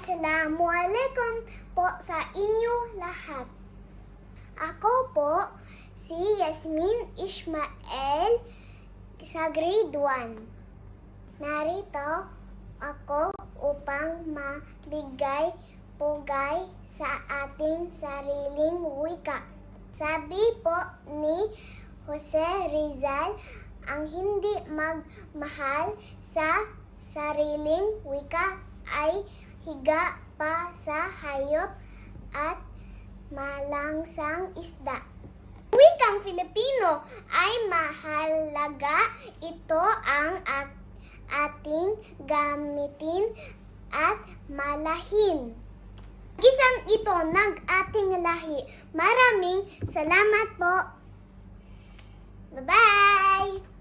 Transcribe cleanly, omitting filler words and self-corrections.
Assalamualaikum po sa inyo lahat. Ako po si Yasmin Ismael sa grade 1. Narito ako upang mabigay pugay sa ating sariling wika. Sabi po ni Jose Rizal, ang hindi magmahal sa sariling wika ay higa pa sa hayop at malangsang isda. Wikang Filipino ay mahalaga. Ito ang ating gamitin at malahin. Gisang ito ng ating lahi. Maraming salamat po. Bye-bye!